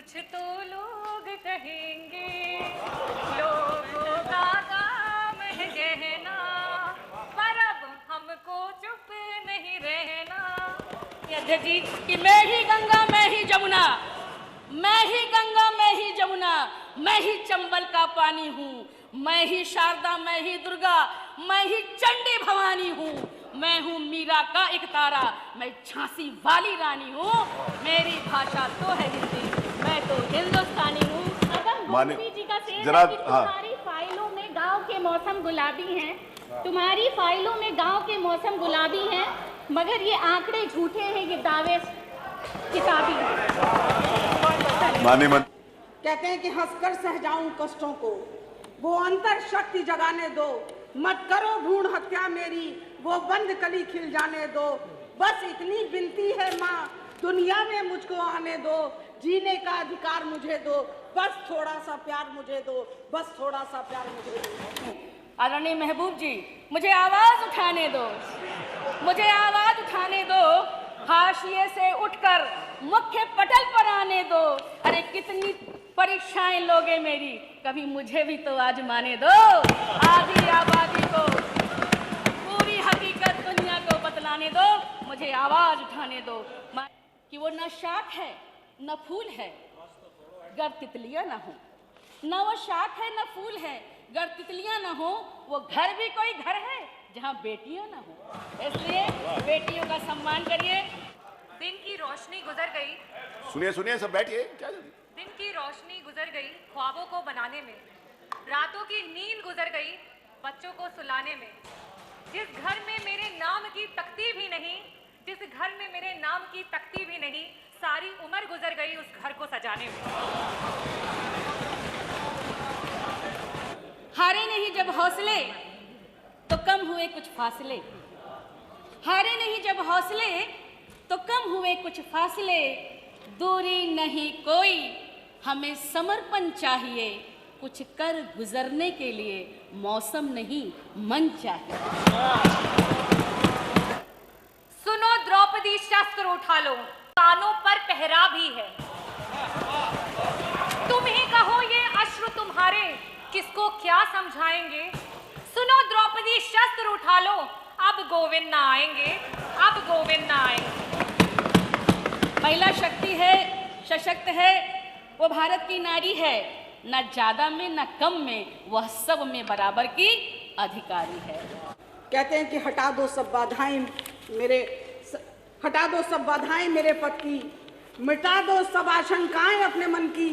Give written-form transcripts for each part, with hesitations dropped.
कुछ तो लोग कहेंगे, लोगों का काम है कहना, पर अब हमको चुप नहीं रहना। अध्यक्ष जी कि मैं ही गंगा मैं ही जमुना, मैं ही गंगा मैं ही जमुना, मैं ही चंबल का पानी हूँ, मैं ही शारदा मैं ही दुर्गा, मैं ही चंडी भवानी हूँ, मैं हूँ मीरा का एक तारा, मैं झांसी वाली रानी हूँ, मेरी भाषा तो है हिंदी, मैं तो हिंदुस्तानी हूँ। अगर गोपी जी का शेर है कि तुम्हारी फाइलों में गांव के मौसम गुलाबी हैं, तुम्हारी फाइलों में गांव के मौसम गुलाबी हैं, मगर ये आंकड़े झूठे हैं, ये दावे किताबी हैं। कहते हैं कि हंसकर सह जाऊं कष्टों को, वो अंतर शक्ति जगाने दो, मत करो भ्रूण हत्या मेरी, वो बंद कली खिल जाने दो, बस इतनी विनती है माँ, दुनिया में मुझको आने दो, जीने का अधिकार मुझे दो, बस थोड़ा सा प्यार मुझे दो, बस थोड़ा सा प्यार मुझे दो। आदरणीय महबूब जी, मुझे आवाज उठाने दो, मुझे आवाज उठाने दो, हाशिए से उठकर मुख्य पटल पर आने दो। अरे कितनी परीक्षाएं लोगे मेरी, कभी मुझे भी तो आजमाने दो। आधी आबादी को पूरी हकीकत दुनिया को बतलाने दो, मुझे आवाज उठाने दो कि वो न शाख है न फूल है गर तितलियां न हो, न वो शाख है न फूल है गर तितलियां न हो, वो घर भी कोई घर है जहाँ बेटियां न हो। इसलिए बेटियों का सम्मान करिए। दिन की रोशनी गुजर गई, सुनिए सुनिए सब बैठिए, क्या जल्दी। दिन की रोशनी गुजर गई ख्वाबों को बनाने में, रातों की नींद गुजर गई बच्चों को सुलाने में। जिस घर में मेरे नाम की तख्ती भी नहीं, जिस घर में मेरे नाम की तख्ती भी नहीं, सारी उम्र गुजर गई उस घर को सजाने में। हारे नहीं जब हौसले तो कम हुए कुछ फासले, हारे नहीं जब हौसले तो कम हुए कुछ फासले, दूरी नहीं कोई हमें समर्पण चाहिए, कुछ कर गुजरने के लिए मौसम नहीं मन चाहिए। सुनो द्रौपदी शस्त्र उठा लो, कानों पर पहरा भी है, तुम ही कहो ये अश्रु तुम्हारे किसको क्या समझाएंगे। सुनो द्रौपदी शस्त्र उठा लो, अब गोविंद ना आएंगे, अब गोविंद ना आएंगे। महिला शक्ति है, सशक्त है, वो भारत की नारी है, न ज्यादा में न कम में, वह सब में बराबर की अधिकारी है। कहते हैं कि हटा दो सब बाधाएं मेरे पथ की, मिटा दो सब आशंकाएं अपने मन की,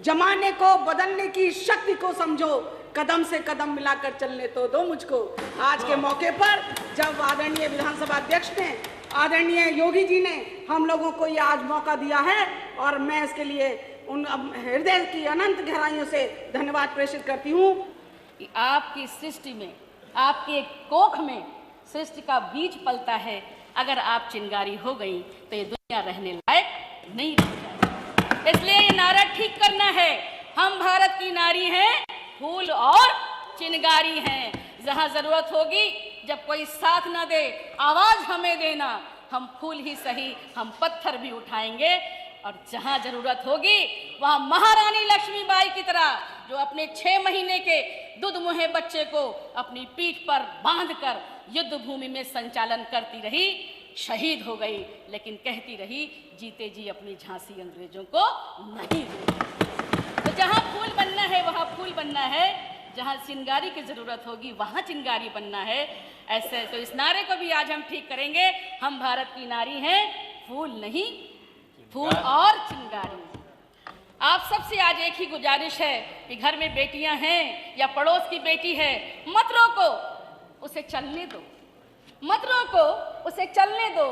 जमाने को बदलने की शक्ति को समझो, कदम से कदम मिलाकर चलने तो दो मुझको। आज के मौके पर जब आदरणीय विधानसभा अध्यक्ष ने, आदरणीय योगी जी ने हम लोगों को ये आज मौका दिया है, और मैं इसके लिए उन हृदय की अनंत गहराइयों से धन्यवाद प्रेषित करती हूँ। कि आपकी सृष्टि में, आपके कोख में सृष्टि का बीज पलता है, अगर आप चिंगारी हो गई तो ये दुनिया रहने लायक नहीं रह जाएगी। इसलिए ये नारा ठीक करना है, हम भारत की नारी हैं, फूल और चिंगारी हैं। जहाँ जरूरत होगी, जब कोई साथ न दे, आवाज हमें देना, हम फूल ही सही, हम पत्थर भी उठाएंगे। और जहाँ जरूरत होगी वहाँ महारानी लक्ष्मीबाई की तरह, जो अपने 6 महीने के दूध मुहे बच्चे को अपनी पीठ पर बांधकर युद्ध भूमि में संचालन करती रही, शहीद हो गई, लेकिन कहती रही जीते जी अपनी झांसी अंग्रेजों को नहीं दूंगी। तो जहाँ फूल बनना है वहाँ फूल बनना है, जहाँ चिंगारी की जरूरत होगी वहाँ चिंगारी बनना है। ऐसे तो इस नारे को भी आज हम ठीक करेंगे, हम भारत की नारी हैं, फूल नहीं, फूल और चिंगारी। आप सबसे आज एक ही गुजारिश है कि घर में बेटियां हैं या पड़ोस की बेटी है, मत रोको, उसे चलने दो, मत रोको, उसे चलने दो,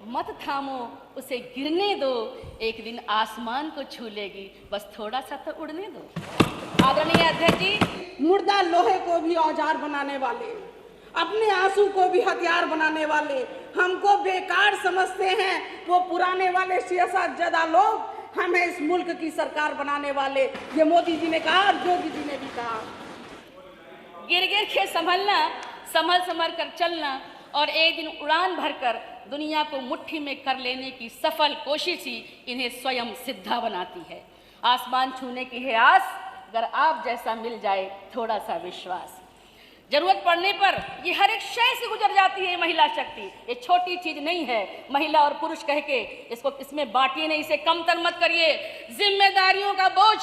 मत थामो, उसे गिरने दो, एक दिन आसमान को छू लेगी, बस थोड़ा सा तो उड़ने दो। आदरणीय अध्यक्ष जी, मुर्दा लोहे को भी औजार बनाने वाले, अपने आंसू को भी हथियार बनाने वाले, हमको बेकार समझते हैं वो पुराने वाले सियासतज़दा लोग, हमें इस मुल्क की सरकार बनाने वाले। ये मोदी जी ने कहा, योगी जी ने भी कहा। गिर गिर के संभलना, संभल संभल कर चलना, और एक दिन उड़ान भरकर दुनिया को मुट्ठी में कर लेने की सफल कोशिश ही इन्हें स्वयं सिद्धा बनाती है। आसमान छूने की है आस, अगर आप जैसा मिल जाए थोड़ा सा विश्वास। जरूरत पड़ने पर ये हर एक शय से गुजर जाती है महिला शक्ति। ये छोटी चीज नहीं है, महिला और पुरुष कह के इसमें बांटिए नहीं, इसे कमतर मत करिए। जिम्मेदारियों का बोझ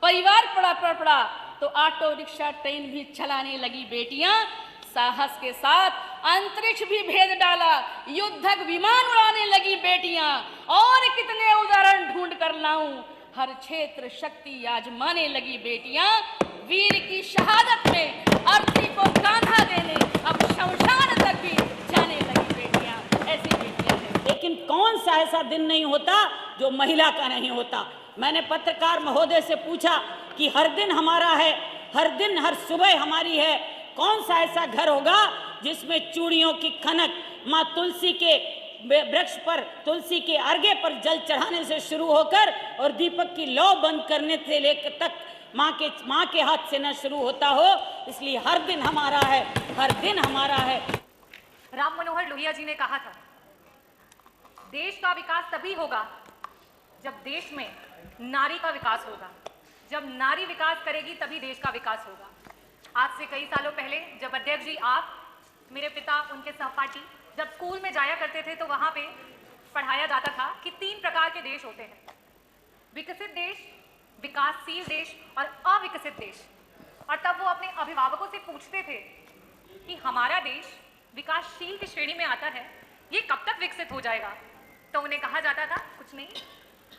परिवार पड़ा तो ऑटो रिक्शा ट्रेन भी चलाने लगी बेटियां। साहस के साथ अंतरिक्ष भी भेद डाला, युद्धक विमान उड़ाने लगी बेटियां। और कितने उदाहरण ढूंढ कर लाऊं, हर क्षेत्र शक्ति आजमाने लगी बेटियां। वीर की शहादत में अर्थी को कांधा देने अब शमशान तक भी जाने लगी बेटियां। ऐसी बेटियां हैं। लेकिन कौन सा ऐसा दिन नहीं होता जो महिला का नहीं होता। मैंने पत्रकार महोदय से पूछा कि हर दिन हमारा है, हर दिन हर सुबह हमारी है, कौन सा ऐसा घर होगा जिसमें चूड़ियों की खनक, माँ तुलसी के वृक्ष पर, तुलसी के अर्घे पर जल चढ़ाने से शुरू होकर और दीपक की लौ बंद करने से लेकर तक माँ के हाथ से न शुरू होता हो। इसलिए हर दिन हमारा है, हर दिन हमारा है। राम मनोहर लोहिया जी ने कहा था, देश का विकास तभी होगा जब देश में नारी का विकास होगा। जब नारी विकास करेगी तभी देश का विकास होगा। आज से कई सालों पहले जब अध्यक्ष जी, आप, मेरे पिता, उनके सहपाठी जब स्कूल में जाया करते थे तो वहाँ पे पढ़ाया जाता था कि 3 प्रकार के देश होते हैं, विकसित देश, विकासशील देश और अविकसित देश। और तब वो अपने अभिभावकों से पूछते थे कि हमारा देश विकासशील की श्रेणी में आता है, ये कब तक विकसित हो जाएगा? तो उन्हें कहा जाता था, कुछ नहीं,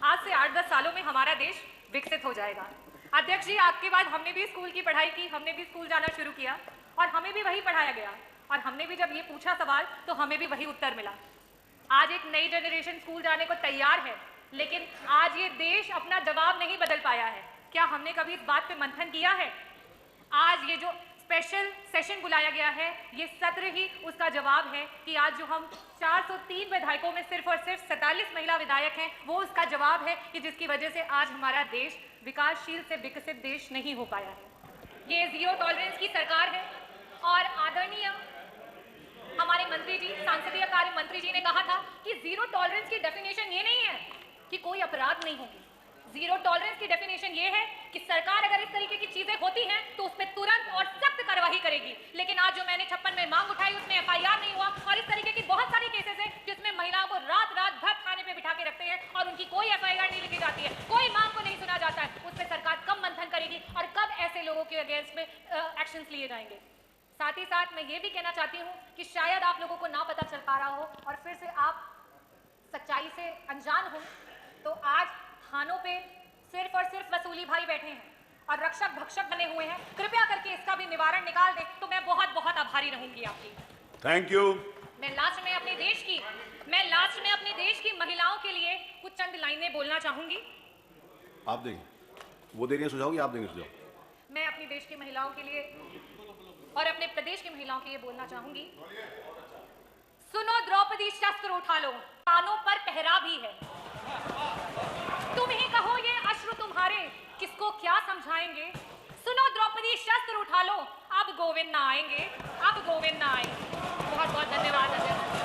आज से 8-10 सालों में हमारा देश विकसित हो जाएगा। अध्यक्ष जी, आपके बाद हमने भी स्कूल की पढ़ाई की, हमने भी स्कूल जाना शुरू किया और हमें भी वही पढ़ाया गया। और हमने भी जब ये पूछा सवाल तो हमें भी वही उत्तर मिला। आज एक नई जनरेशन स्कूल जाने को तैयार है, लेकिन आज ये देश अपना जवाब नहीं बदल पाया है। क्या हमने कभी इस बात पे मंथन किया है? आज ये जो स्पेशल सेशन बुलाया गया है, ये सत्र ही उसका जवाब है कि आज जो हम 403 विधायकों में सिर्फ और सिर्फ 47 महिला विधायक हैं, वो उसका जवाब है कि जिसकी वजह से आज हमारा देश विकासशील से विकसित देश नहीं हो पाया है। ये जीरो टॉलरेंस की सरकार है। और आदरणीय हमारे मंत्री जी, संसदीय कार्य मंत्री जी ने कहा था कि जीरो टॉलरेंस की डेफिनेशन ये नहीं है कि कोई अपराध नहीं होगी। जीरो टॉलरेंस की डेफिनेशन ये है कि सरकार अगर इस तरीके की चीजें होती हैं तो उस पर तुरंत और सख्त कार्रवाई करेगी। लेकिन आज जो मैंने 56 में मांग उठाई उसमें FIR नहीं हुआ और इस तरीके की बहुत सारी केसेस हैं जिसमें महिलाओं को रात भर थाने पे बिठा के रखते हैं और उनकी कोई FIR नहीं लिखी जाती है, कोई मांग को नहीं सुना जाता है। उस पर सरकार कब मंथन करेगी और कब ऐसे लोगों के अगेंस्ट में एक्शंस लिए जाएंगे? साथ ही साथ मैं ये भी कहना चाहती हूँ कि शायद आप लोगों को ना पता चल पा रहा हो और फिर से आप सच्चाई से अनजान हो, तो आज थानों पे सिर्फ और सिर्फ वसूली भाई बैठे हैं और रक्षक भक्षक बने हुए हैं। कृपया करके इसका भी निवारण निकाल दें तो मैं बहुत बहुत आभारी रहूंगी आपकी। Thank you. मैं लास्ट में अपने देश की महिलाओं के लिए कुछ चंद लाइनें बोलना चाहूंगी। आप देंगे, वो देंगे सुझाव, आप देंगे सुझाव? मैं अपनी देश की महिलाओं के लिए और अपने प्रदेश की महिलाओं के लिए बोलना चाहूंगी। सुनो द्रौपदी, शस्त्र उठा लो, कानों पर पहरा भी है। तुम ही कहो ये अश्रु तुम्हारे किसको क्या समझाएंगे। सुनो द्रौपदी, शस्त्र उठा लो, अब गोविंद ना आएंगे, अब गोविंद ना आएंगे। बहुत बहुत धन्यवाद।